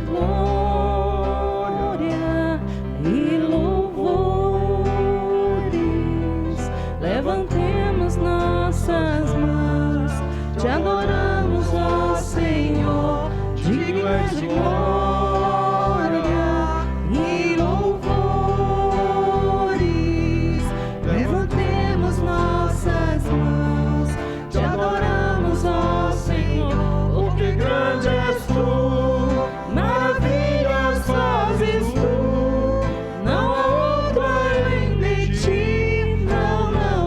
glória e louvores. Levantemos nossas mãos, te adoramos, ó Senhor, digno és de glória e louvores. Levantemos nossas mãos, te adoramos, ó Senhor, porque grande és tu, maravilhas fazes tu, não há outro além de ti, não há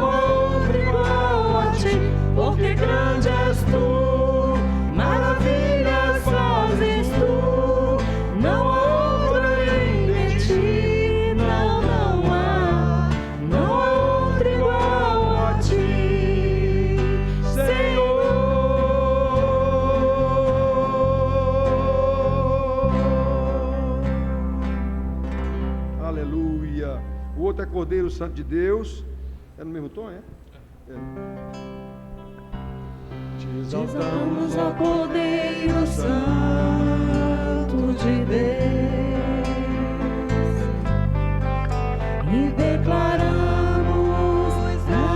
outro igual a ti, porque grande és tu, maravilhas fazes tu, não há outro além de ti, não há outro igual a ti, Senhor. Aleluia. O outro é Cordeiro Santo de Deus. É no mesmo tom, é? Te exaltamos, ó Cordeiro Santo de Deus, e declaramos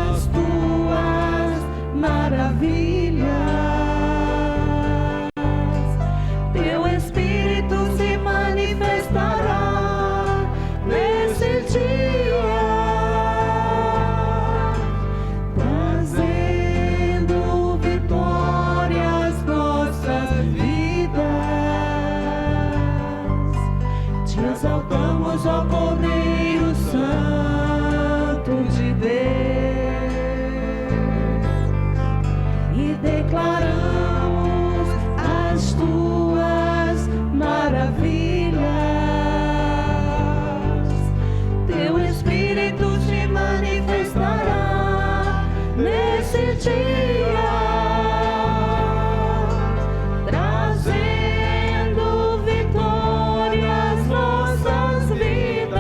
as tuas maravilhas. Teu Espírito se manifestará nesse dia, trazendo vitória às nossas vidas. Te exaltamos, ó Cordeiro Santo de Deus, e declaramos as tuas maravilhas. Teu Espírito se manifestará nesse dia, trazendo vitória às nossas vidas.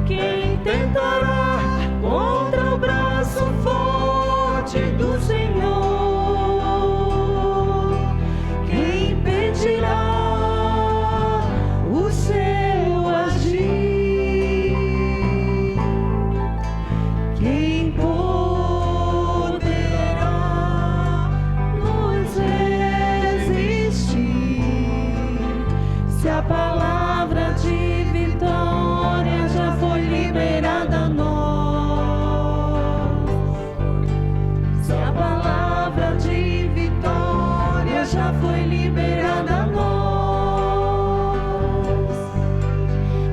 Quem tentará contra o braço forte do Senhor? Quem impedirá o seu agir? Quem poderá nos resistir? Se a palavra de vitória já foi liberada a nós, se a palavra de vitória já foi liberada a nós,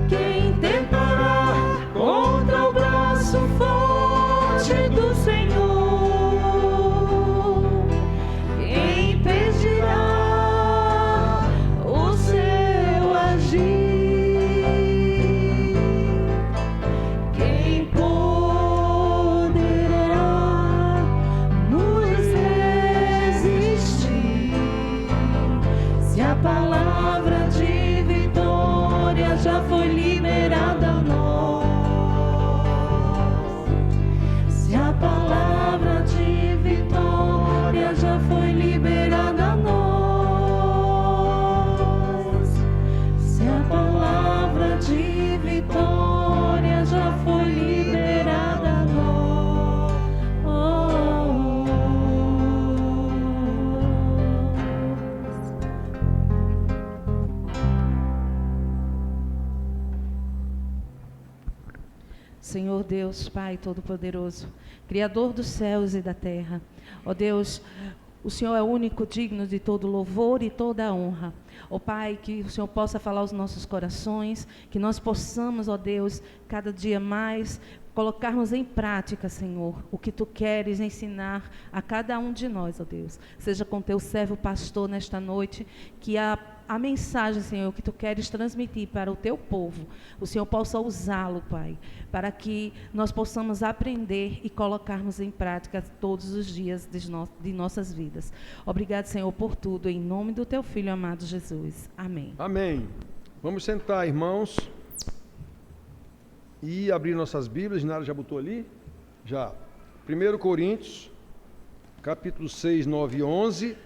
quem tentará contra o braço forte do Senhor? Quem impedirá o seu agir? Quem poderá nos resistir? Se a palavra de vitória já foi liberada a nós, se a palavra de vitória já foi liberada a nós, se a palavra de vitória já foi liberada a nós. Senhor Deus, Pai Todo-Poderoso, Criador dos céus e da terra, ó Deus, o Senhor é o único digno de todo louvor e toda honra. Ó Pai, que o Senhor possa falar aos nossos corações, que nós possamos, ó Deus, cada dia mais colocarmos em prática, Senhor, o que Tu queres ensinar a cada um de nós, ó Deus. Seja com Teu servo pastor nesta noite, que a mensagem, Senhor, que Tu queres transmitir para o Teu povo, o Senhor possa usá-lo, Pai, para que nós possamos aprender e colocarmos em prática todos os dias de nossas vidas. Obrigado, Senhor, por tudo, em nome do Teu Filho amado Jesus. Amém. Amém. Vamos sentar, irmãos, e abrir nossas Bíblias. Nara já botou ali? Já. 1 Coríntios, capítulo 6, 9 e 11.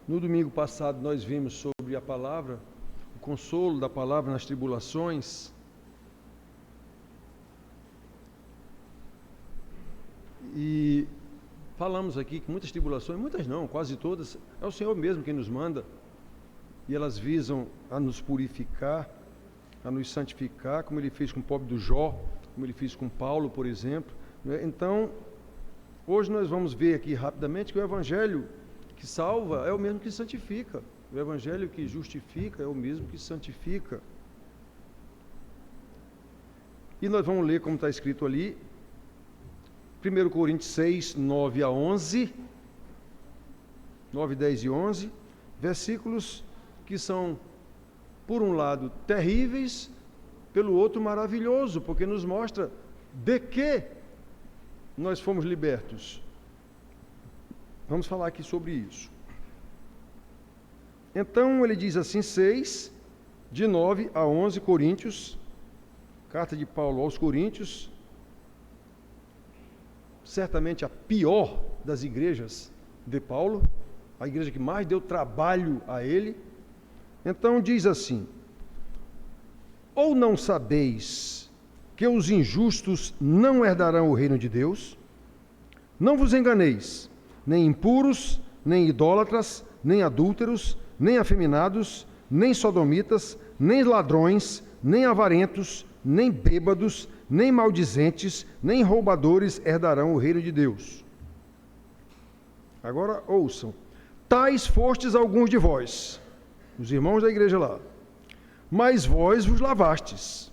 No domingo passado nós vimos sobre a palavra, o consolo da palavra nas tribulações. E falamos aqui que muitas tribulações, muitas não, quase todas, é o Senhor mesmo quem nos manda. E elas visam a nos purificar, a nos santificar, como Ele fez com o pobre do Jó, como Ele fez com Paulo, por exemplo. Então, hoje nós vamos ver aqui rapidamente que o Evangelho que salva é o mesmo que santifica. O Evangelho que justifica é o mesmo que santifica. E nós vamos ler como está escrito ali, 1 Coríntios 6, 9 a 11, 9, 10 e 11, versículos que são, por um lado, terríveis, pelo outro, maravilhoso, porque nos mostra de que nós fomos libertos. Vamos falar aqui sobre isso. Então, ele diz assim, 6, de 9 a 11, Coríntios, carta de Paulo aos Coríntios, certamente a pior das igrejas de Paulo, a igreja que mais deu trabalho a ele. Então diz assim: ou não sabeis que os injustos não herdarão o reino de Deus? Não vos enganeis, nem impuros, nem idólatras, nem adúlteros, nem afeminados, nem sodomitas, nem ladrões, nem avarentos, nem bêbados, nem maldizentes, nem roubadores herdarão o reino de Deus. Agora ouçam: tais fostes alguns de vós, os irmãos da igreja lá, mas vós vos lavastes,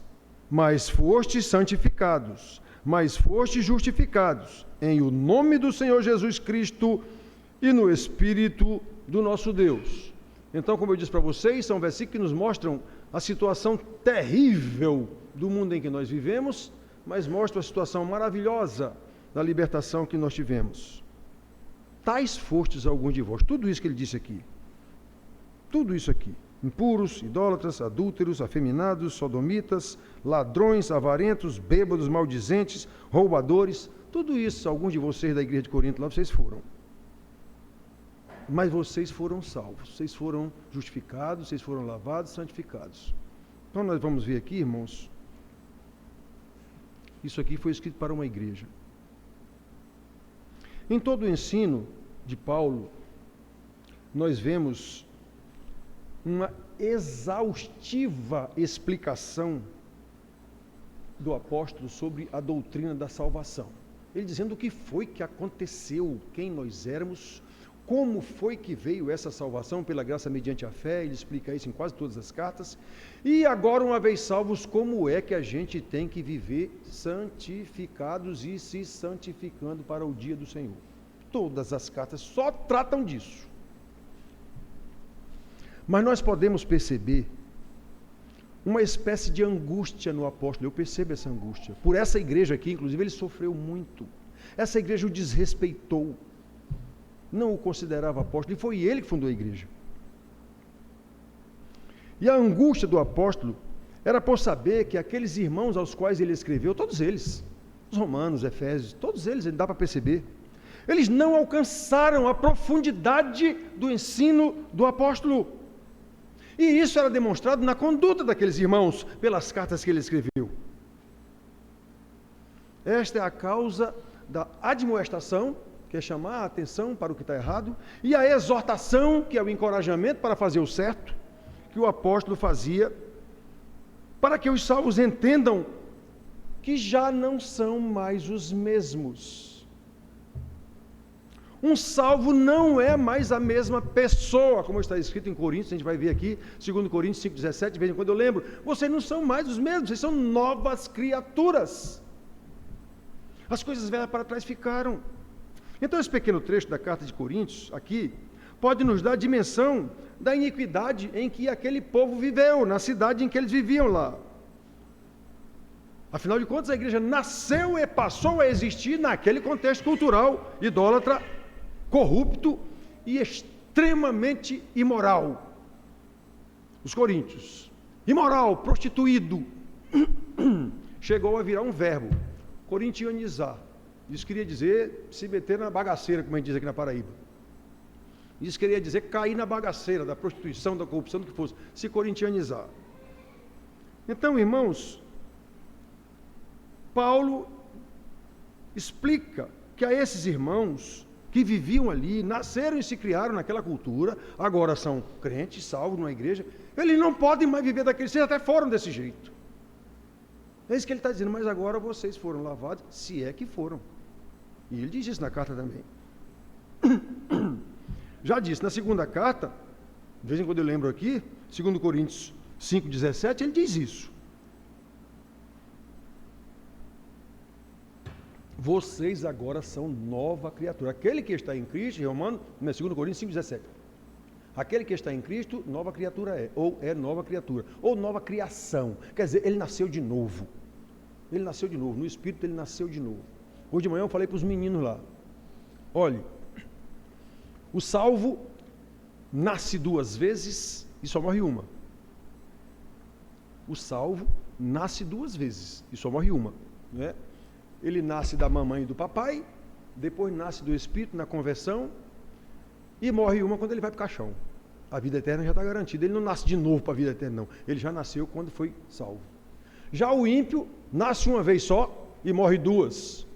mas fostes santificados, mas fostes justificados, em o nome do Senhor Jesus Cristo e no Espírito do nosso Deus. Então, como eu disse para vocês, são versículos que nos mostram a situação terrível do mundo em que nós vivemos, mas mostram a situação maravilhosa da libertação que nós tivemos. Tais fostes alguns de vós. Tudo isso que ele disse aqui. Tudo isso aqui. Impuros, idólatras, adúlteros, afeminados, sodomitas, ladrões, avarentos, bêbados, maldizentes, roubadores. Tudo isso, alguns de vocês da igreja de Corinto lá, vocês foram. Mas vocês foram salvos, vocês foram justificados, vocês foram lavados, santificados. Então nós vamos ver aqui, irmãos, isso aqui foi escrito para uma igreja. Em todo o ensino de Paulo, nós vemos uma exaustiva explicação do apóstolo sobre a doutrina da salvação. Ele dizendo o que foi que aconteceu, quem nós éramos, como foi que veio essa salvação pela graça mediante a fé. Ele explica isso em quase todas as cartas. E agora, uma vez salvos, como é que a gente tem que viver santificados e se santificando para o dia do Senhor. Todas as cartas só tratam disso. Mas nós podemos perceber uma espécie de angústia no apóstolo. Eu percebo essa angústia. Por essa igreja aqui, inclusive, ele sofreu muito. Essa igreja o desrespeitou. Não o considerava apóstolo, e foi ele que fundou a igreja. E a angústia do apóstolo era por saber que aqueles irmãos aos quais ele escreveu, todos eles, os romanos, efésios, todos eles, dá para perceber, eles não alcançaram a profundidade do ensino do apóstolo. E isso era demonstrado na conduta daqueles irmãos, pelas cartas que ele escreveu. Esta é a causa da admoestação, que é chamar a atenção para o que está errado, e a exortação, que é o encorajamento para fazer o certo, que o apóstolo fazia, para que os salvos entendam que já não são mais os mesmos. Um salvo não é mais a mesma pessoa, como está escrito em Coríntios, a gente vai ver aqui, 2 Coríntios 5,17, de vez em quando eu lembro, vocês não são mais os mesmos, vocês são novas criaturas. As coisas velhas para trás ficaram. Então, esse pequeno trecho da carta de Coríntios, aqui, pode nos dar a dimensão da iniquidade em que aquele povo viveu, na cidade em que eles viviam lá. Afinal de contas, a igreja nasceu e passou a existir naquele contexto cultural, idólatra, corrupto e extremamente imoral. Os coríntios, imoral, prostituído, chegou a virar um verbo, corintianizar. Isso queria dizer se meter na bagaceira, como a gente diz aqui na Paraíba. Isso queria dizer cair na bagaceira da prostituição, da corrupção, do que fosse, se corintianizar. Então, irmãos, Paulo explica que a esses irmãos que viviam ali, nasceram e se criaram naquela cultura, agora são crentes, salvos numa igreja, eles não podem mais viver daquele, vocês até foram desse jeito. É isso que ele está dizendo, mas agora vocês foram lavados, se é que foram. E ele diz isso na carta também. Já disse, na segunda carta, de vez em quando eu lembro aqui, 2 Coríntios 5,17, ele diz isso. Vocês agora são nova criatura. Aquele que está em Cristo, Romano, 2 Coríntios 5,17. Aquele que está em Cristo, nova criatura é, ou é nova criatura, ou nova criação. Quer dizer, ele nasceu de novo. Ele nasceu de novo, no Espírito ele nasceu de novo. Hoje de manhã eu falei para os meninos lá, olhe, o salvo nasce 2 vezes e só morre uma. O salvo nasce 2 vezes e só morre uma, não é? Ele nasce da mamãe e do papai, depois nasce do Espírito na conversão e morre uma quando ele vai para o caixão. A vida eterna já está garantida. Ele não nasce de novo para a vida eterna, não. Ele já nasceu quando foi salvo. Já o ímpio nasce uma vez só e morre 2.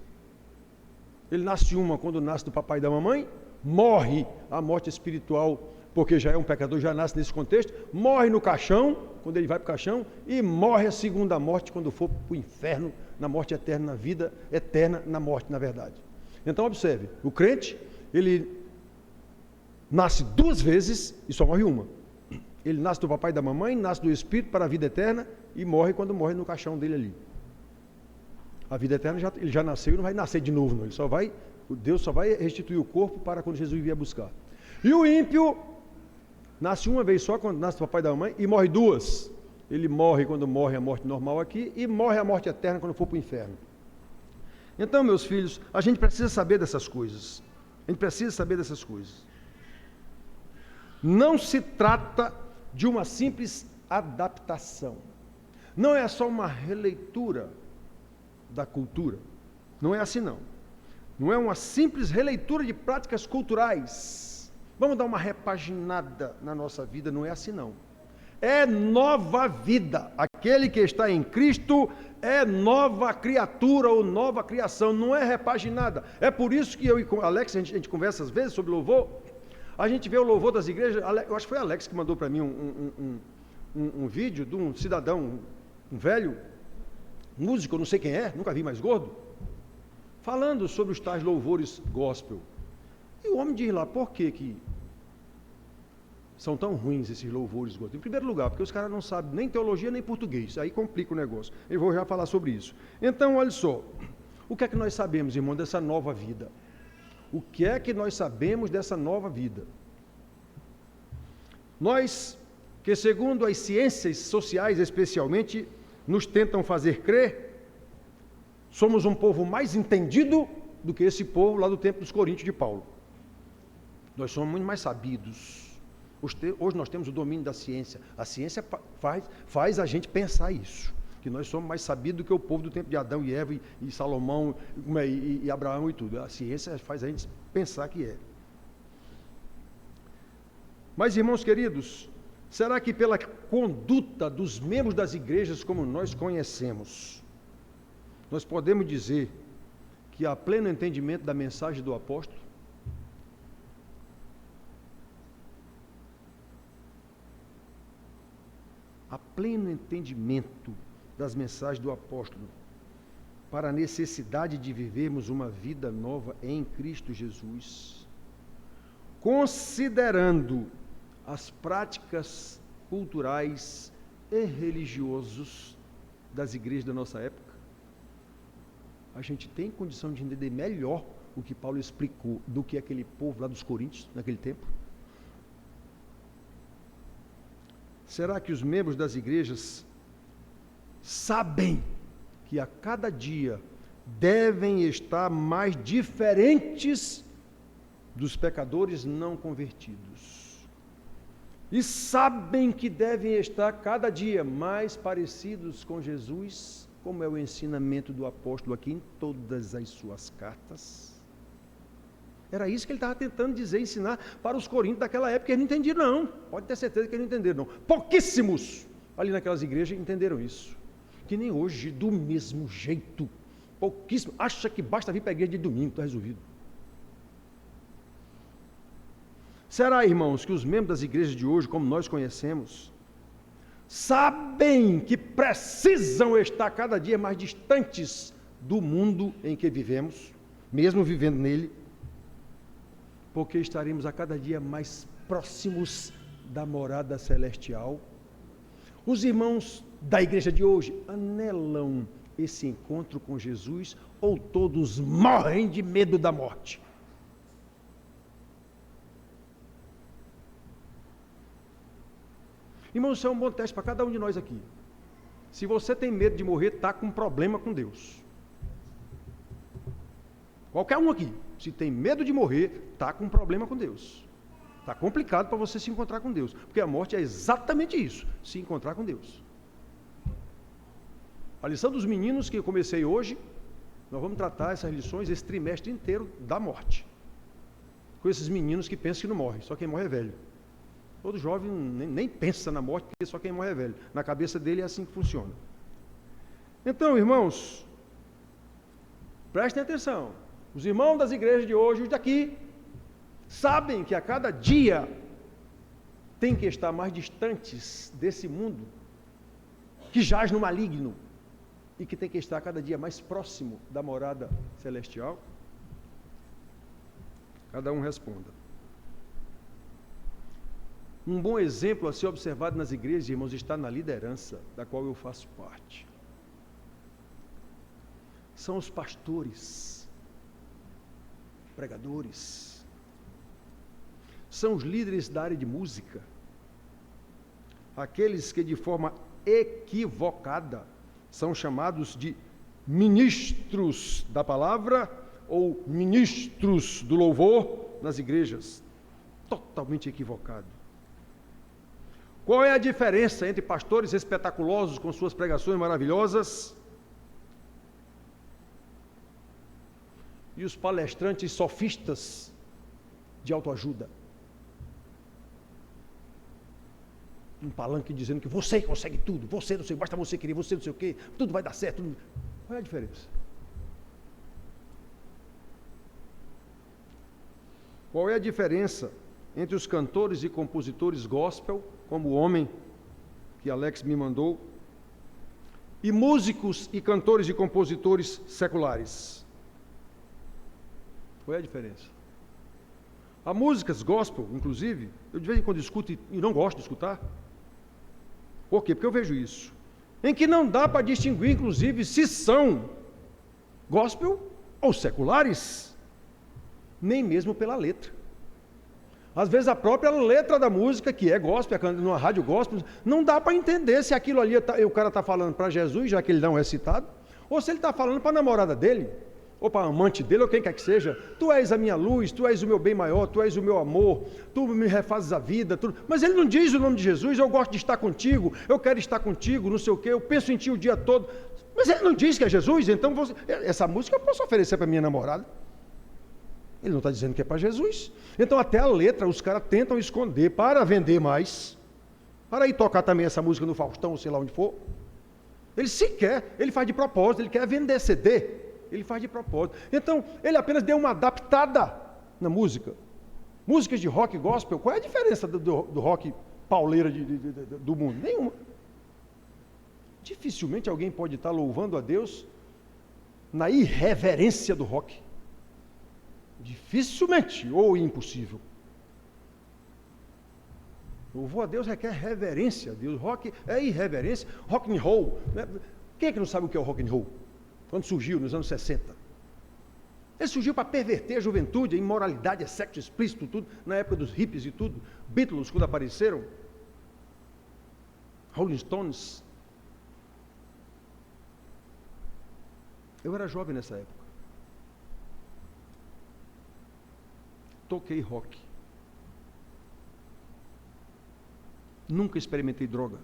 Ele nasce uma quando nasce do papai e da mamãe, morre a morte espiritual, porque já é um pecador, já nasce nesse contexto, morre no caixão, quando ele vai para o caixão, e morre a segunda morte quando for para o inferno, na morte eterna, na vida eterna, na morte, na verdade. Então, observe, o crente, ele nasce 2 vezes e só morre uma. Ele nasce do papai e da mamãe, nasce do Espírito para a vida eterna e morre quando morre no caixão dele ali. A vida eterna, ele já nasceu e não vai nascer de novo, não. Deus só vai restituir o corpo para quando Jesus vier buscar. E o ímpio nasce uma vez só, quando nasce do papai e da mamãe, e morre 2. Ele morre quando morre a morte normal aqui, e morre a morte eterna quando for para o inferno. Então, meus filhos, a gente precisa saber dessas coisas. A gente precisa saber dessas coisas. Não se trata de uma simples adaptação. Não é só uma releitura da cultura. Não é assim, não. Não é uma simples releitura de práticas culturais. Vamos dar uma repaginada na nossa vida. Não é assim, não. É nova vida. Aquele que está em Cristo é nova criatura ou nova criação. Não é repaginada. É por isso que eu e com Alex, a gente conversa às vezes sobre louvor. A gente vê o louvor das igrejas. Eu acho que foi Alex que mandou para mim um vídeo de um cidadão, um velho músico, eu não sei quem é, nunca vi mais gordo, falando sobre os tais louvores gospel. E o homem diz lá, por que são tão ruins esses louvores gospel? Em primeiro lugar, porque os caras não sabem nem teologia nem português, aí complica o negócio. Eu vou já falar sobre isso. Então, olha só, o que é que nós sabemos, irmão, dessa nova vida? O que é que nós sabemos dessa nova vida? Nós, que segundo as ciências sociais especialmente, nos tentam fazer crer, somos um povo mais entendido do que esse povo lá do tempo dos Coríntios de Paulo. Nós somos muito mais sabidos. Hoje nós temos o domínio da ciência. A ciência faz a gente pensar isso, que nós somos mais sabidos do que o povo do tempo de Adão e Eva e Salomão e Abraão e tudo. A ciência faz a gente pensar que é. Mas, irmãos queridos, será que pela conduta dos membros das igrejas como nós conhecemos, nós podemos dizer que há pleno entendimento da mensagem do apóstolo? Há pleno entendimento das mensagens do apóstolo para a necessidade de vivermos uma vida nova em Cristo Jesus, considerando as práticas culturais e religiosas das igrejas da nossa época. A gente tem condição de entender melhor o que Paulo explicou do que aquele povo lá dos Coríntios, naquele tempo? Será que os membros das igrejas sabem que a cada dia devem estar mais diferentes dos pecadores não convertidos? E sabem que devem estar cada dia mais parecidos com Jesus, como é o ensinamento do apóstolo aqui em todas as suas cartas? Era isso que ele estava tentando dizer, ensinar para os coríntios daquela época, eles não entendiam não, pode ter certeza que eles não entenderam não. Pouquíssimos ali naquelas igrejas entenderam isso, que nem hoje, do mesmo jeito, pouquíssimos, acha que basta vir para a igreja de domingo, está resolvido. Será, irmãos, que os membros das igrejas de hoje, como nós conhecemos, sabem que precisam estar cada dia mais distantes do mundo em que vivemos, mesmo vivendo nele, porque estaremos a cada dia mais próximos da morada celestial? Os irmãos da igreja de hoje anelam esse encontro com Jesus ou todos morrem de medo da morte? Irmãos, isso é um bom teste para cada um de nós aqui. Se você tem medo de morrer, está com um problema com Deus. Qualquer um aqui, se tem medo de morrer, está com um problema com Deus. Está complicado para você se encontrar com Deus, porque a morte é exatamente isso, se encontrar com Deus. A lição dos meninos que eu comecei hoje, nós vamos tratar essas lições, esse trimestre inteiro, da morte. Com esses meninos que pensam que não morrem, só quem morre é velho. Todo jovem nem pensa na morte, porque só quem morre é velho. Na cabeça dele é assim que funciona. Então, irmãos, prestem atenção. Os irmãos das igrejas de hoje, os daqui, sabem que a cada dia tem que estar mais distantes desse mundo que jaz no maligno e que tem que estar cada dia mais próximo da morada celestial? Cada um responda. Um bom exemplo a ser observado nas igrejas, irmãos, está na liderança, da qual eu faço parte. São os pastores, pregadores, são os líderes da área de música, aqueles que de forma equivocada são chamados de ministros da palavra ou ministros do louvor nas igrejas. Totalmente equivocado. Qual é a diferença entre pastores espetaculosos com suas pregações maravilhosas e os palestrantes sofistas de autoajuda? Um palanque dizendo que você consegue tudo, você não sei, basta você querer, você não sei o quê, tudo vai dar certo. Tudo. Qual é a diferença? Qual é a diferença entre os cantores e compositores gospel, como o homem que Alex me mandou, e músicos e cantores e compositores seculares? Qual é a diferença? Há músicas gospel, inclusive, eu de vez em quando escuto e não gosto de escutar. Por quê? Porque eu vejo isso. Em que não dá para distinguir, inclusive, se são gospel ou seculares, nem mesmo pela letra. Às vezes a própria letra da música, que é gospel, numa rádio gospel, não dá para entender se aquilo ali o cara está falando para Jesus, já que ele não é citado, ou se ele está falando para a namorada dele, ou para a amante dele, ou quem quer que seja. Tu és a minha luz, tu és o meu bem maior, tu és o meu amor, tu me refazes a vida. Mas ele não diz o nome de Jesus, eu gosto de estar contigo, eu quero estar contigo, não sei o quê, eu penso em ti o dia todo. Mas ele não diz que é Jesus, então essa música eu posso oferecer para minha namorada. Ele não está dizendo que é para Jesus. Então até a letra os caras tentam esconder para vender mais, para ir tocar também essa música no Faustão, sei lá onde for. Ele faz de propósito, ele quer vender CD, ele faz de propósito. Então ele apenas deu uma adaptada na música. Músicas de rock gospel, qual é a diferença do rock pauleira do mundo? Nenhuma. Dificilmente alguém pode estar louvando a Deus na irreverência do rock. Dificilmente, ou impossível. Louvor a Deus requer reverência a Deus. Rock é irreverência. Rock and roll. Né? Quem é que não sabe o que é o rock and roll? Quando surgiu, nos anos 60. Ele surgiu para perverter a juventude, a imoralidade, a sexo explícito, tudo, na época dos hippies e tudo. Beatles, quando apareceram. Rolling Stones. Eu era jovem nessa época. Toquei rock. Nunca experimentei droga.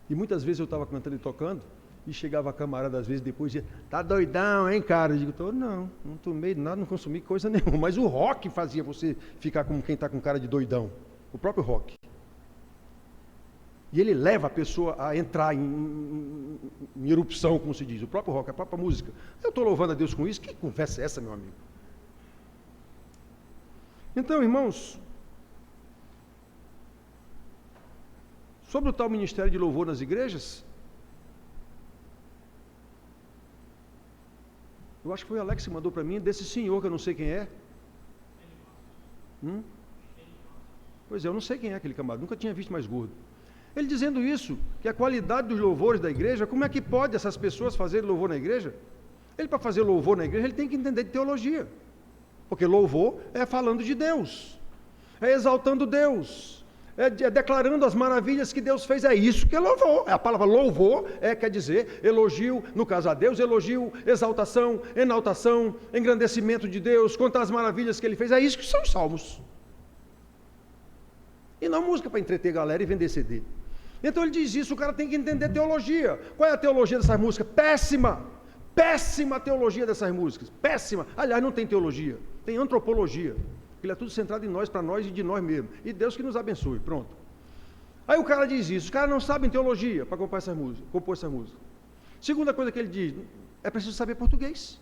E muitas vezes eu estava cantando e tocando, E chegava a camarada, às vezes, depois dizia, tá doidão, hein, cara? Eu digo, não tomei nada, não consumi coisa nenhuma. Mas o rock fazia você ficar como quem está com cara de doidão. O próprio rock. E ele leva a pessoa a entrar em erupção, como se diz. O próprio rock, a própria música. Eu estou louvando a Deus com isso. Que conversa é essa, meu amigo? Então, irmãos, sobre o tal ministério de louvor nas igrejas, eu acho que foi o Alex que mandou para mim, desse senhor que eu não sei quem é. Pois é, eu não sei quem é aquele camarada, nunca tinha visto mais gordo. Ele dizendo isso, que a qualidade dos louvores da igreja, como é que pode essas pessoas fazerem louvor na igreja? Ele, para fazer louvor na igreja, ele tem que entender de teologia. Porque louvor é falando de Deus, é exaltando Deus, é declarando as maravilhas que Deus fez. É isso que é louvor. A palavra louvor quer dizer elogio, no caso a Deus, elogio, exaltação, enaltação, engrandecimento de Deus, contar as maravilhas que Ele fez. É isso que são os salmos. E não música para entreter a galera e vender CD. Então ele diz isso, o cara tem que entender teologia. Qual é a teologia dessas músicas? Péssima! Péssima teologia dessas músicas. Péssima! Aliás, não tem teologia, tem antropologia. Ele é tudo centrado em nós, para nós e de nós mesmos. E Deus que nos abençoe, pronto. Aí o cara diz isso, os caras não sabem teologia para compor essas músicas. Segunda coisa que ele diz, é preciso saber português.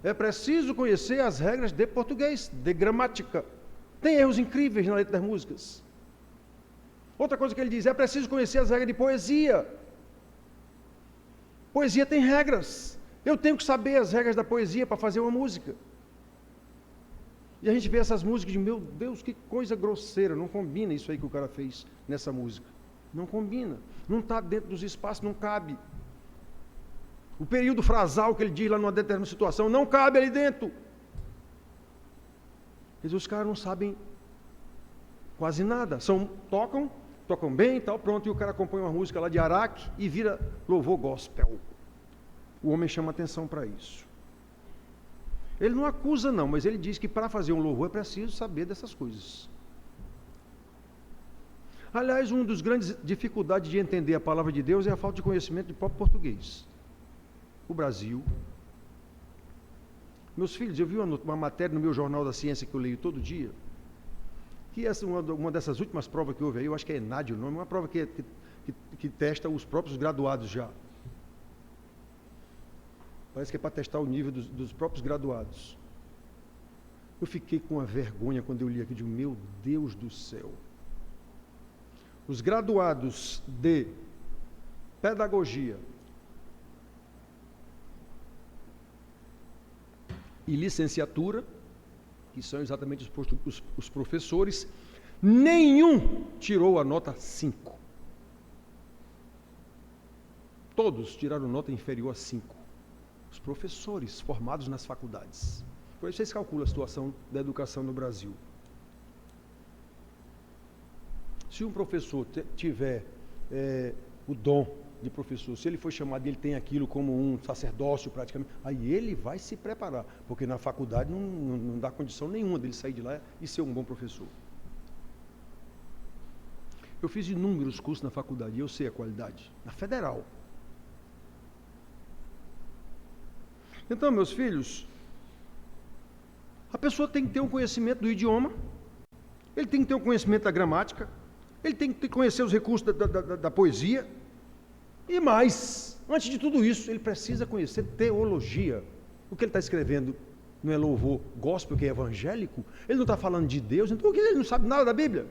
É preciso conhecer as regras de português, de gramática. Tem erros incríveis na letra das músicas. Outra coisa que ele diz, é preciso conhecer as regras de poesia. Poesia tem regras. Eu tenho que saber as regras da poesia para fazer uma música. E a gente vê essas músicas de, meu Deus, que coisa grosseira, não combina isso aí que o cara fez nessa música. Não combina. Não está dentro dos espaços, não cabe. O período frasal que ele diz lá numa determinada situação, não cabe ali dentro. Quer dizer, os caras não sabem quase nada. Tocam bem e tal, pronto, e o cara compõe uma música lá de Araque e vira louvor gospel. O homem chama atenção para isso. Ele não acusa não, mas ele diz que para fazer um louvor é preciso saber dessas coisas. Aliás, uma das grandes dificuldades de entender a palavra de Deus é a falta de conhecimento do próprio português. O Brasil. Meus filhos, eu vi uma matéria no meu Jornal da Ciência que eu leio todo dia, que essa uma dessas últimas provas que houve aí, eu acho que é ENAD o nome, uma prova que testa os próprios graduados já. Parece que é para testar o nível dos próprios graduados. Eu fiquei com uma vergonha quando eu li aqui, de meu Deus do céu. Os graduados de pedagogia e licenciatura, que são exatamente os professores, nenhum tirou a nota 5. Todos tiraram nota inferior a 5. Os professores formados nas faculdades. Por isso vocês calculam a situação da educação no Brasil. Se um professor tiver o dom de professor, se ele for chamado e ele tem aquilo como um sacerdócio praticamente, aí ele vai se preparar, porque na faculdade não dá condição nenhuma dele sair de lá e ser um bom professor. Eu fiz inúmeros cursos na faculdade e eu sei a qualidade, na federal. Então, meus filhos, a pessoa tem que ter um conhecimento do idioma, ele tem que ter um conhecimento da gramática, ele tem que conhecer os recursos da poesia, e mais, antes de tudo isso, ele precisa conhecer teologia. O que ele está escrevendo não é louvor gospel, que é evangélico? Ele não está falando de Deus, então por que ele não sabe nada da Bíblia?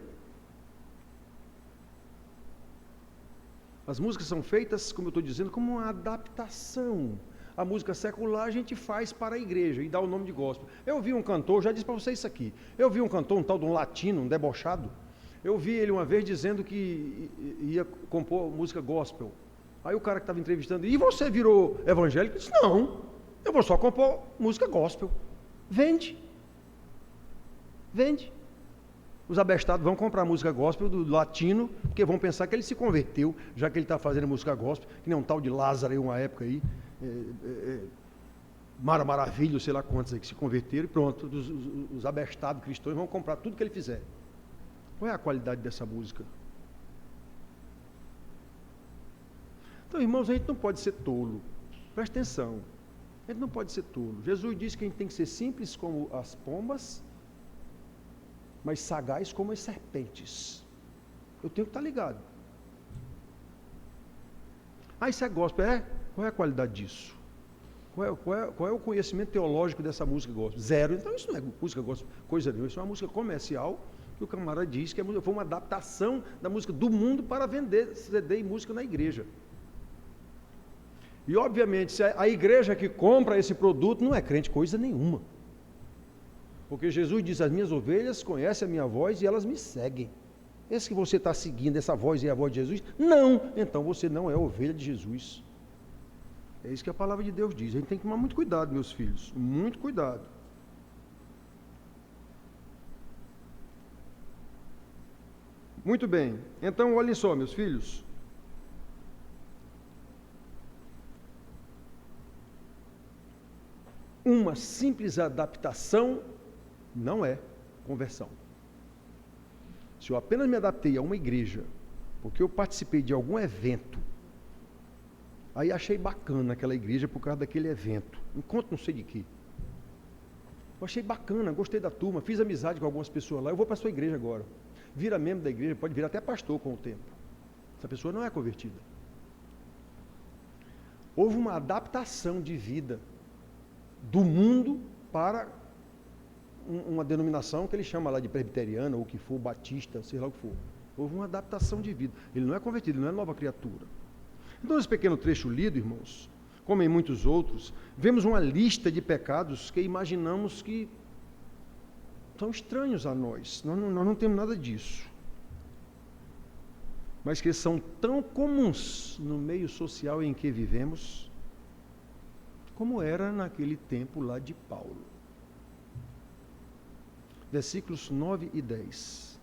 As músicas são feitas, como eu estou dizendo, como uma adaptação. A música secular a gente faz para a igreja e dá o nome de gospel. Eu vi um cantor, já disse para vocês isso aqui, eu vi um cantor, um tal de um latino, um debochado, eu vi ele uma vez dizendo que ia compor música gospel. Aí o cara que estava entrevistando, e você virou evangélico? Eu disse, não, eu vou só compor música gospel. Vende. Os abestados vão comprar música gospel do latino, porque vão pensar que ele se converteu, já que ele está fazendo música gospel, que nem um tal de Lázaro aí, uma época aí, Mara Maravilha, sei lá quantos aí que se converteram, e pronto, os abestados cristãos vão comprar tudo que ele fizer. Qual é a qualidade dessa música? Então, irmãos, a gente não pode ser tolo. Presta atenção. A gente não pode ser tolo. Jesus disse que a gente tem que ser simples como as pombas, mas sagaz como as serpentes. Eu tenho que estar ligado. Isso é gospel. Qual é a qualidade disso? Qual é o conhecimento teológico dessa música gospel? Zero. Então isso não é música gospel, coisa nenhuma. Isso é uma música comercial que o camarada diz que foi uma adaptação da música do mundo para vender CD e música na igreja. E obviamente, se a igreja que compra esse produto não é crente coisa nenhuma. Porque Jesus diz, as minhas ovelhas conhecem a minha voz e elas me seguem. Esse que você está seguindo, essa voz é a voz de Jesus? Não! Então você não é ovelha de Jesus. É isso que a palavra de Deus diz. A gente tem que tomar muito cuidado, meus filhos. Muito cuidado. Muito bem. Então, olhem só, meus filhos. Uma simples adaptação não é conversão. Se eu apenas me adaptei a uma igreja, porque eu participei de algum evento, aí achei bacana aquela igreja por causa daquele evento, encontro não sei de quê. Eu achei bacana, gostei da turma, fiz amizade com algumas pessoas lá, eu vou para a sua igreja agora. Vira membro da igreja, pode virar até pastor com o tempo. Essa pessoa não é convertida. Houve uma adaptação de vida do mundo para uma denominação que ele chama lá de presbiteriana, ou o que for, batista, sei lá o que for. Houve uma adaptação de vida. Ele não é convertido, ele não é nova criatura. Então, nesse pequeno trecho lido, irmãos, como em muitos outros, vemos uma lista de pecados que imaginamos que são estranhos a nós. Nós não temos nada disso. Mas que são tão comuns no meio social em que vivemos, como era naquele tempo lá de Paulo. Versículos 9 e 10.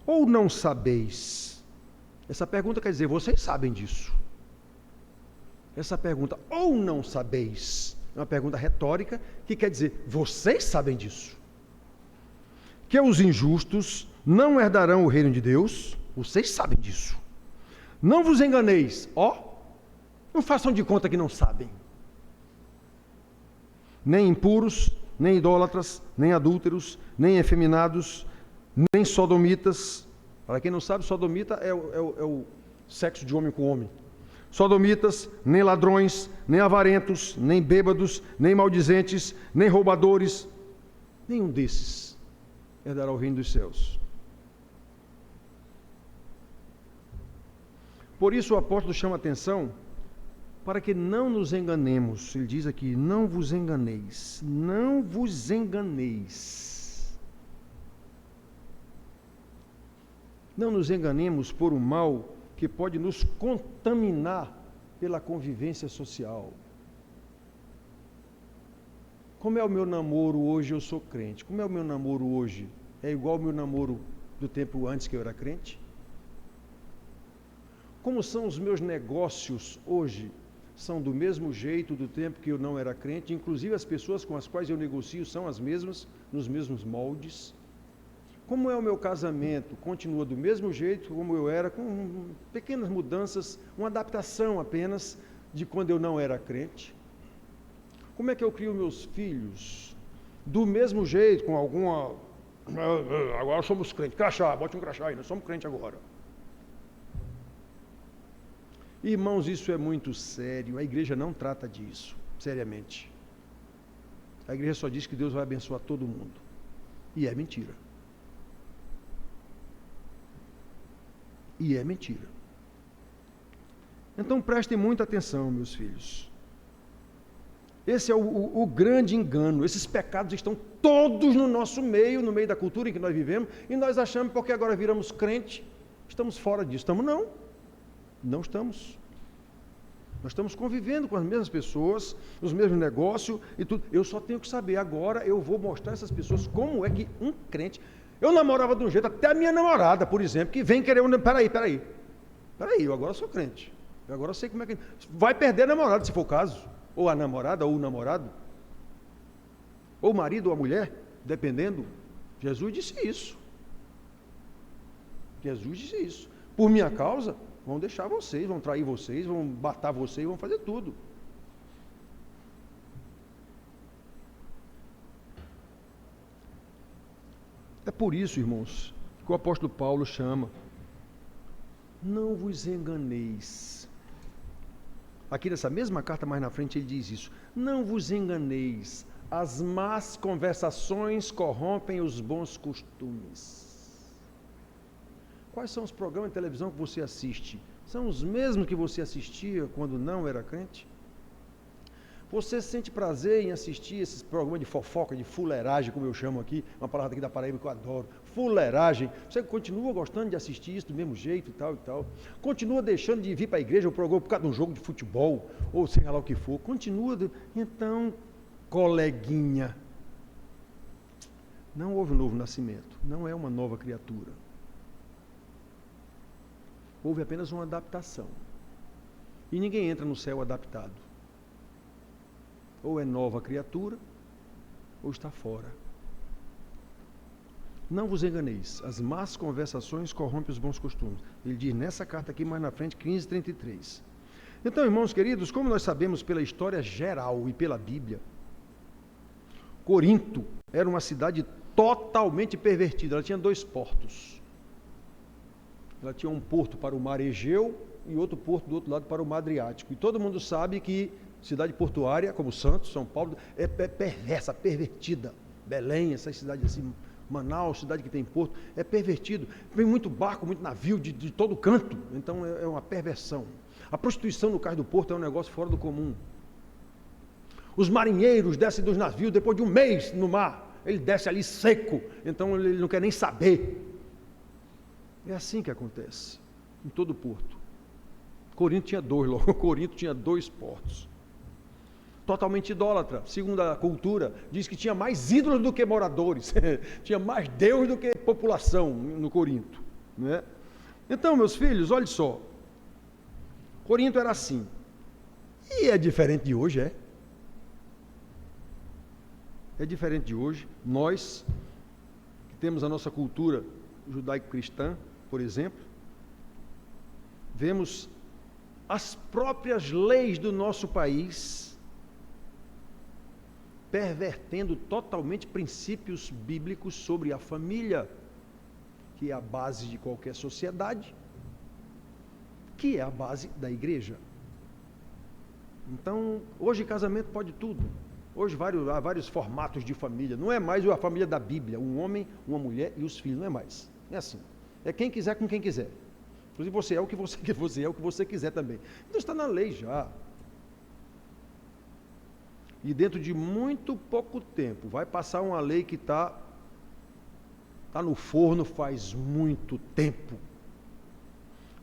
Ou não sabeis? Essa pergunta quer dizer, vocês sabem disso. Essa pergunta, ou não sabeis, é uma pergunta retórica que quer dizer, vocês sabem disso. Que os injustos não herdarão o reino de Deus, vocês sabem disso. Não vos enganeis, não façam de conta que não sabem. Nem impuros, nem idólatras, nem adúlteros, nem efeminados, nem sodomitas. Para quem não sabe, sodomita é o sexo de homem com homem. Sodomitas, nem ladrões, nem avarentos, nem bêbados, nem maldizentes, nem roubadores. Nenhum desses herdará o reino dos céus. Por isso o apóstolo chama a atenção para que não nos enganemos. Ele diz aqui, não vos enganeis. Não vos enganeis. Não nos enganemos por um mal que pode nos contaminar pela convivência social. Como é o meu namoro hoje? Eu sou crente. Como é o meu namoro hoje? É igual ao meu namoro do tempo antes que eu era crente? Como são os meus negócios hoje? São do mesmo jeito do tempo que eu não era crente, inclusive as pessoas com as quais eu negocio são as mesmas, nos mesmos moldes. Como é o meu casamento? Continua do mesmo jeito como eu era, com pequenas mudanças, uma adaptação apenas de quando eu não era crente. Como é que eu crio meus filhos? Do mesmo jeito, com alguma... Agora somos crentes, crachá, bote um crachá aí, nós somos crentes agora. Irmãos, isso é muito sério. A igreja não trata disso, seriamente. A igreja só diz que Deus vai abençoar todo mundo. E é mentira. E é mentira. Então prestem muita atenção, meus filhos. Esse é o grande engano. Esses pecados estão todos no nosso meio, no meio da cultura em que nós vivemos, e nós achamos, porque agora viramos crente, estamos fora disso. Estamos não. Não estamos. Nós estamos convivendo com as mesmas pessoas, os mesmos negócios e tudo. Eu só tenho que saber. Agora eu vou mostrar a essas pessoas como é que um crente... Eu namorava de um jeito, até a minha namorada, por exemplo, que vem querer... Peraí, eu agora sou crente. Eu agora sei como é que... Vai perder a namorada, se for o caso. Ou a namorada, ou o namorado. Ou o marido, ou a mulher, dependendo. Jesus disse isso. Jesus disse isso. Por minha causa, vão deixar vocês, vão trair vocês, vão matar vocês, vão fazer tudo. É por isso, irmãos, que o apóstolo Paulo chama: não vos enganeis. Aqui nessa mesma carta, mais na frente, ele diz isso: não vos enganeis, as más conversações corrompem os bons costumes. Quais são os programas de televisão que você assiste? São os mesmos que você assistia quando não era crente? Você sente prazer em assistir esses programas de fofoca, de fuleiragem, como eu chamo aqui, uma palavra aqui da Paraíba que eu adoro, fuleiragem. Você continua gostando de assistir isso do mesmo jeito e tal e tal. Continua deixando de vir para a igreja, o programa por causa de um jogo de futebol, ou seja lá o que for. Continua. Então, coleguinha, não houve um novo nascimento, não é uma nova criatura. Houve apenas uma adaptação. E ninguém entra no céu adaptado. Ou é nova criatura, ou está fora. Não vos enganeis, as más conversações corrompem os bons costumes. Ele diz nessa carta aqui, mais na frente, 15:33. Então, irmãos queridos, como nós sabemos pela história geral e pela Bíblia, Corinto era uma cidade totalmente pervertida. Ela tinha 2 portos. Ela tinha um porto para o mar Egeu e outro porto do outro lado para o mar Adriático. E todo mundo sabe que cidade portuária, como Santos, São Paulo, é perversa, pervertida. Belém, essas cidades assim, Manaus, cidade que tem porto, é pervertido. Vem muito barco, muito navio de todo canto. Então é uma perversão. A prostituição no cais do porto é um negócio fora do comum. Os marinheiros descem dos navios depois de um mês no mar. Ele desce ali seco, então ele não quer nem saber. É assim que acontece em todo porto. Corinto tinha 2 logo. Corinto tinha 2 portos. Totalmente idólatra, segundo a cultura, diz que tinha mais ídolos do que moradores, tinha mais Deus do que população no Corinto, né? Então, meus filhos, olha só, Corinto era assim, e é diferente de hoje, é diferente de hoje. Nós, que temos a nossa cultura judaico-cristã, por exemplo, vemos as próprias leis do nosso país pervertendo totalmente princípios bíblicos sobre a família, que é a base de qualquer sociedade, que é a base da igreja. Então, hoje casamento pode tudo. Hoje há vários formatos de família. Não é mais a família da Bíblia, um homem, uma mulher e os filhos, não é mais. É assim. É quem quiser com quem quiser. Inclusive você é o que você quiser também. Então está na lei já. E dentro de muito pouco tempo vai passar uma lei que está no forno faz muito tempo,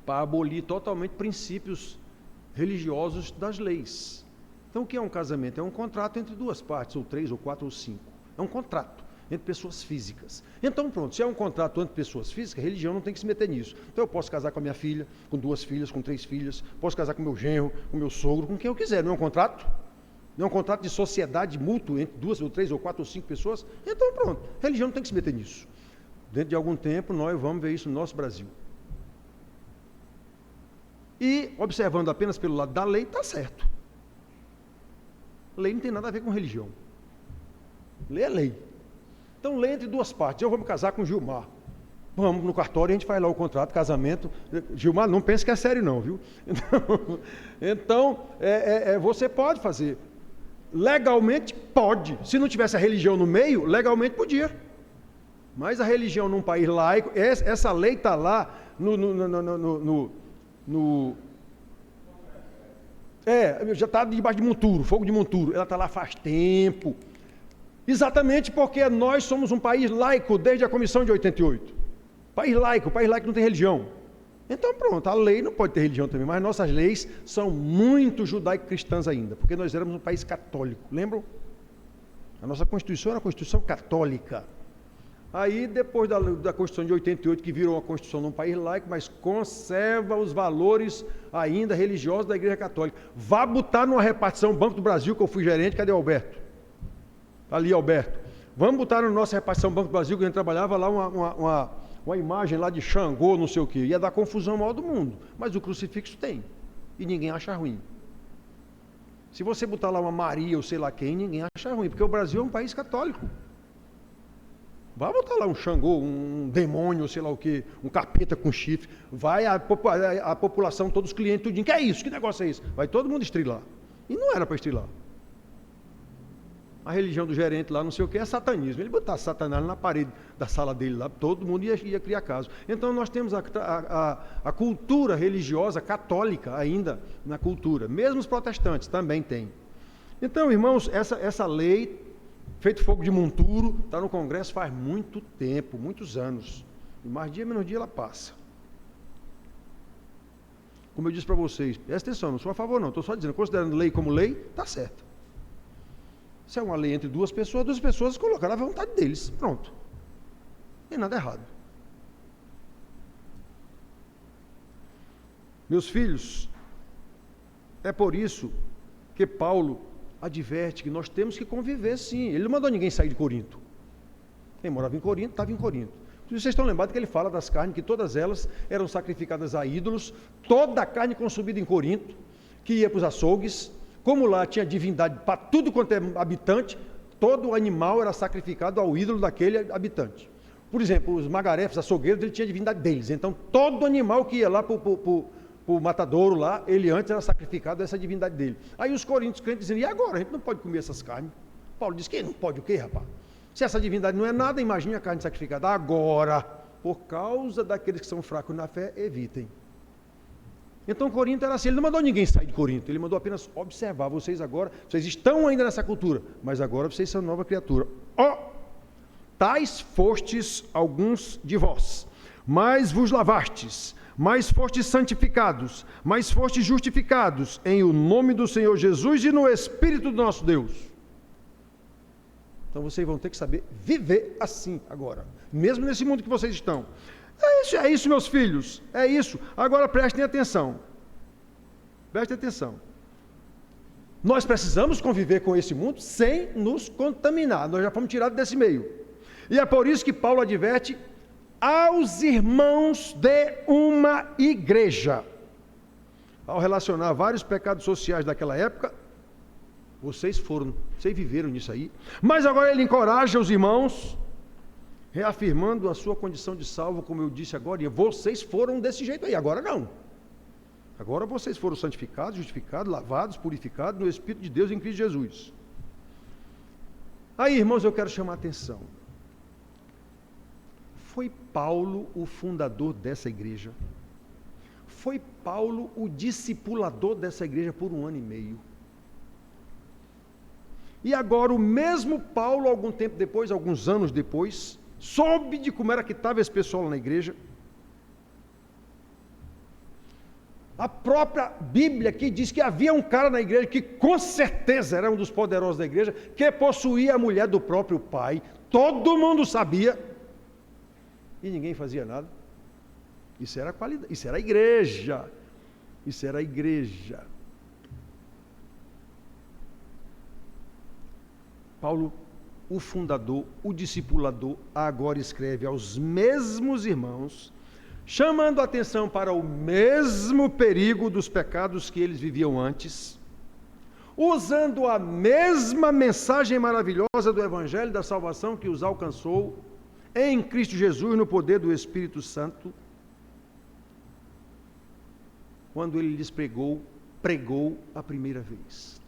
para abolir totalmente princípios religiosos das leis. Então o que é um casamento? É um contrato entre 2 partes, ou 3, ou 4, ou 5. É um contrato entre pessoas físicas. Então pronto, se é um contrato entre pessoas físicas, a religião não tem que se meter nisso. Então eu posso casar com a minha filha, com 2 filhas, com 3 filhas, posso casar com meu genro, com meu sogro, com quem eu quiser, não é um contrato? Não é um contrato de sociedade mútuo entre 2, ou 3, ou 4, ou 5 pessoas? Então pronto, a religião não tem que se meter nisso. Dentro de algum tempo nós vamos ver isso no nosso Brasil. E observando apenas pelo lado da lei, está certo. Lei não tem nada a ver com religião. Lei é lei. Então lei entre 2 partes. Eu vou me casar com Gilmar. Vamos no cartório, a gente faz lá o contrato, casamento. Gilmar, não pense que é sério não, viu? Então você pode fazer. Legalmente pode. Se não tivesse a religião no meio, legalmente podia. Mas a religião num país laico, essa lei está lá já está debaixo de monturo, fogo de monturo. Ela está lá faz tempo. Exatamente porque nós somos um país laico desde a Comissão de 88. País laico não tem religião. Então pronto, a lei não pode ter religião também, mas nossas leis são muito judaico-cristãs ainda, porque nós éramos um país católico, lembram? A nossa Constituição era uma Constituição católica. Aí depois da Constituição de 88, que virou uma Constituição num país laico, mas conserva os valores ainda religiosos da Igreja Católica. Vá botar numa repartição Banco do Brasil, que eu fui gerente, cadê o Alberto? Ali, Alberto. Vamos botar na nossa repartição Banco do Brasil, que a gente trabalhava lá, uma imagem lá de Xangô, não sei o quê. Ia dar confusão maior do mundo. Mas o crucifixo tem. E ninguém acha ruim. Se você botar lá uma Maria ou sei lá quem, ninguém acha ruim. Porque o Brasil é um país católico. Vai botar lá um Xangô, um demônio, sei lá o quê, um capeta com chifre. Vai a população, todos os clientes, tudinho. Que é isso? Que negócio é isso? Vai todo mundo estrilar. E não era para estrilar. A religião do gerente lá, não sei o que, é satanismo. Ele botasse Satanás na parede da sala dele lá, todo mundo ia criar caso. Então nós temos a cultura religiosa católica ainda na cultura. Mesmo os protestantes também têm. Então, irmãos, essa lei, feito fogo de monturo, está no Congresso faz muito tempo, muitos anos. E mais dia, menos dia ela passa. Como eu disse para vocês, presta atenção, não sou a favor não, estou só dizendo, considerando lei como lei, está certo. Se é uma lei entre duas pessoas colocaram a vontade deles. Pronto. Não tem nada errado. Meus filhos, é por isso que Paulo adverte que nós temos que conviver sim. Ele não mandou ninguém sair de Corinto. Quem morava em Corinto, estava em Corinto. Vocês estão lembrados que ele fala das carnes, que todas elas eram sacrificadas a ídolos, toda a carne consumida em Corinto, que ia para os açougues. Como lá tinha divindade para tudo quanto é habitante, todo animal era sacrificado ao ídolo daquele habitante. Por exemplo, os magarefes, açougueiros, ele tinha a divindade deles. Então, todo animal que ia lá para o matadouro lá, ele antes era sacrificado a essa divindade dele. Aí os coríntios crentes diziam, e agora? A gente não pode comer essas carnes. Paulo disse, que não pode o quê, rapaz? Se essa divindade não é nada, imagine a carne sacrificada. Agora, por causa daqueles que são fracos na fé, evitem. Então Corinto era assim, ele não mandou ninguém sair de Corinto, ele mandou apenas observar, vocês agora, vocês estão ainda nessa cultura, mas agora vocês são nova criatura. Tais fostes alguns de vós, mas vos lavastes, mas fostes santificados, mas fostes justificados em o nome do Senhor Jesus e no Espírito do nosso Deus. Então vocês vão ter que saber viver assim agora, mesmo nesse mundo que vocês estão. É isso, meus filhos, é isso. Agora prestem atenção. Prestem atenção. Nós precisamos conviver com esse mundo sem nos contaminar. Nós já fomos tirados desse meio. E é por isso que Paulo adverte aos irmãos de uma igreja. Ao relacionar vários pecados sociais daquela época, vocês viveram nisso aí. Mas agora ele encoraja os irmãos, reafirmando a sua condição de salvo, como eu disse agora, e vocês foram desse jeito aí, agora não. Agora vocês foram santificados, justificados, lavados, purificados no Espírito de Deus em Cristo Jesus. Aí, irmãos, eu quero chamar a atenção. Foi Paulo o fundador dessa igreja. Foi Paulo o discipulador dessa igreja por 1 ano e meio. E agora o mesmo Paulo, algum tempo depois, alguns anos depois, soube de como era que estava esse pessoal na igreja. A própria Bíblia aqui diz que havia um cara na igreja que com certeza era um dos poderosos da igreja, que possuía a mulher do próprio pai. Todo mundo sabia. E ninguém fazia nada. Isso era qualidade, isso era a igreja. Isso era a igreja. Paulo, o fundador, o discipulador, agora escreve aos mesmos irmãos, chamando a atenção para o mesmo perigo dos pecados que eles viviam antes, usando a mesma mensagem maravilhosa do Evangelho da salvação que os alcançou em Cristo Jesus, no poder do Espírito Santo, quando ele lhes pregou a primeira vez.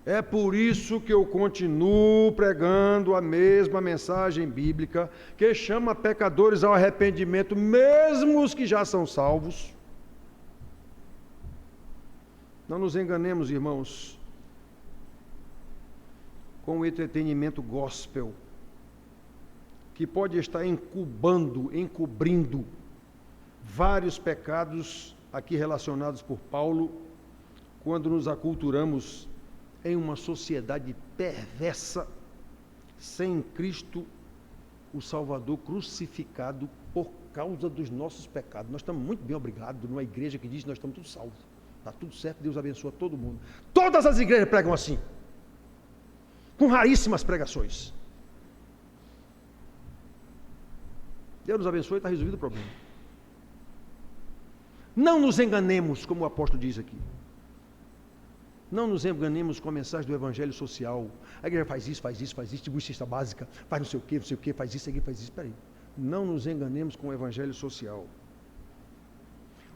É por isso que eu continuo pregando a mesma mensagem bíblica, que chama pecadores ao arrependimento, mesmo os que já são salvos. Não nos enganemos, irmãos, com o entretenimento gospel, que pode estar encobrindo vários pecados aqui relacionados por Paulo, quando nos aculturamos em uma sociedade perversa, sem Cristo, o Salvador crucificado por causa dos nossos pecados. Nós estamos muito bem obrigados numa igreja que diz que nós estamos todos salvos. Está tudo certo, Deus abençoa todo mundo. Todas as igrejas pregam assim, com raríssimas pregações. Deus nos abençoe, está resolvido o problema. Não nos enganemos, como o apóstolo diz aqui. Não nos enganemos com a mensagem do evangelho social. A igreja faz isso, distribui cesta básica, faz não sei o quê, faz isso, faz isso. Espera aí. Não nos enganemos com o evangelho social.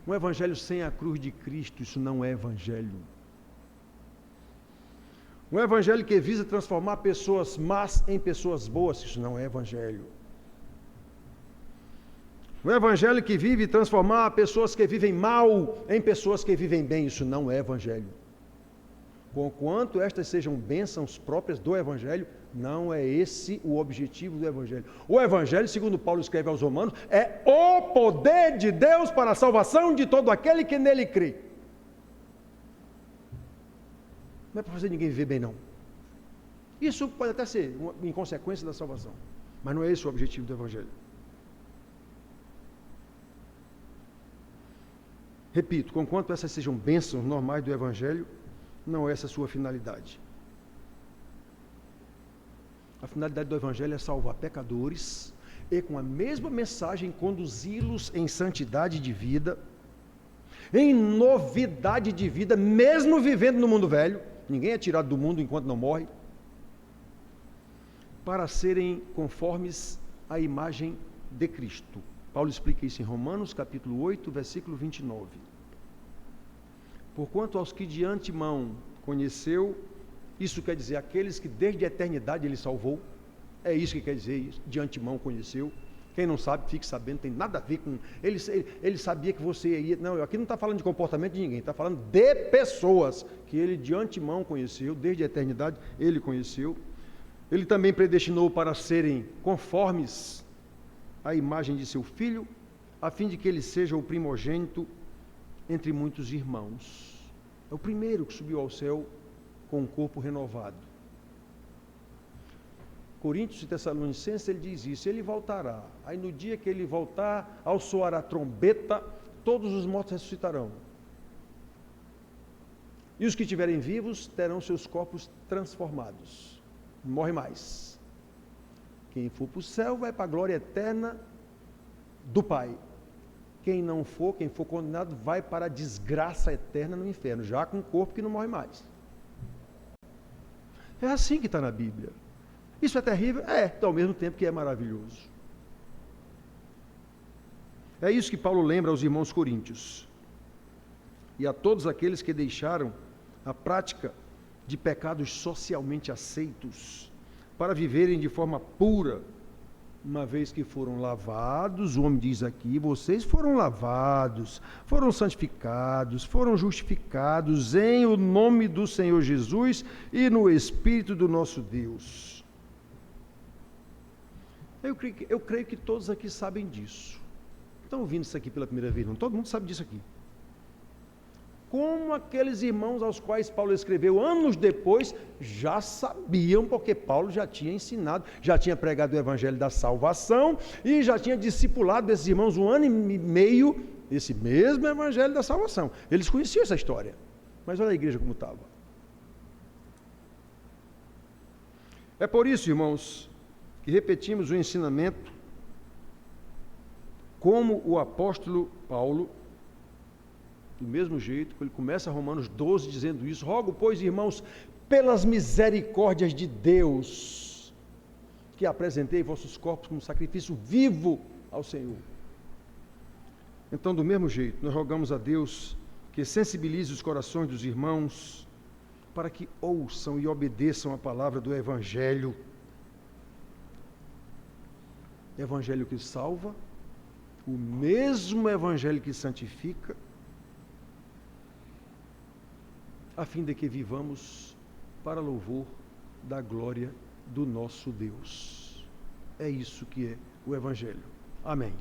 Um evangelho sem a cruz de Cristo, isso não é evangelho. Um evangelho que visa transformar pessoas más em pessoas boas, isso não é evangelho. Um evangelho que vive transformar pessoas que vivem mal em pessoas que vivem bem, isso não é evangelho. Conquanto estas sejam bênçãos próprias do evangelho, não é esse o objetivo do evangelho. O evangelho, segundo Paulo escreve aos Romanos, é o poder de Deus para a salvação de todo aquele que nele crê. Não é para fazer ninguém viver bem, não. Isso pode até ser em consequência da salvação, mas não é esse o objetivo do evangelho. Repito, conquanto essas sejam bênçãos normais do evangelho, não é essa a sua finalidade. A finalidade do evangelho é salvar pecadores e, com a mesma mensagem, conduzi-los em santidade de vida, em novidade de vida, mesmo vivendo no mundo velho. Ninguém é tirado do mundo enquanto não morre, para serem conformes à imagem de Cristo. Paulo explica isso em Romanos, capítulo 8, versículo 29. Porquanto aos que de antemão conheceu, isso quer dizer aqueles que desde a eternidade ele salvou, é isso que quer dizer isso, de antemão conheceu. Quem não sabe, fique sabendo, tem nada a ver com... Ele sabia que você ia... Não, aqui não está falando de comportamento de ninguém, está falando de pessoas que ele de antemão conheceu, desde a eternidade ele conheceu. Ele também predestinou para serem conformes à imagem de seu Filho, a fim de que ele seja o primogênito entre muitos irmãos. É o primeiro que subiu ao céu com um corpo renovado. Coríntios e Tessalonicenses, ele diz isso, ele voltará. Aí no dia que ele voltar, ao soar a trombeta, todos os mortos ressuscitarão. E os que estiverem vivos terão seus corpos transformados. Não morre mais. Quem for para o céu vai para a glória eterna do Pai. Quem não for, quem for condenado, vai para a desgraça eterna no inferno, já com um corpo que não morre mais. É assim que está na Bíblia. Isso é terrível? É, ao mesmo tempo que é maravilhoso. É isso que Paulo lembra aos irmãos coríntios e a todos aqueles que deixaram a prática de pecados socialmente aceitos para viverem de forma pura, uma vez que foram lavados. O homem diz aqui, vocês foram lavados, foram santificados, foram justificados em o nome do Senhor Jesus e no Espírito do nosso Deus. Eu creio que todos aqui sabem disso. Estão ouvindo isso aqui pela primeira vez? Não? Todo mundo sabe disso aqui. Como aqueles irmãos aos quais Paulo escreveu anos depois, já sabiam, porque Paulo já tinha ensinado, já tinha pregado o evangelho da salvação e já tinha discipulado esses irmãos 1 ano e meio, esse mesmo evangelho da salvação. Eles conheciam essa história, mas olha a igreja como estava. É por isso, irmãos, que repetimos o ensinamento como o apóstolo Paulo, do mesmo jeito, ele começa Romanos 12 dizendo isso: rogo, pois, irmãos, pelas misericórdias de Deus, que apresentei vossos corpos como sacrifício vivo ao Senhor. Então, do mesmo jeito, nós rogamos a Deus que sensibilize os corações dos irmãos para que ouçam e obedeçam a palavra do Evangelho. Evangelho que salva, o mesmo Evangelho que santifica, a fim de que vivamos para louvor da glória do nosso Deus. É isso que é o Evangelho. Amém.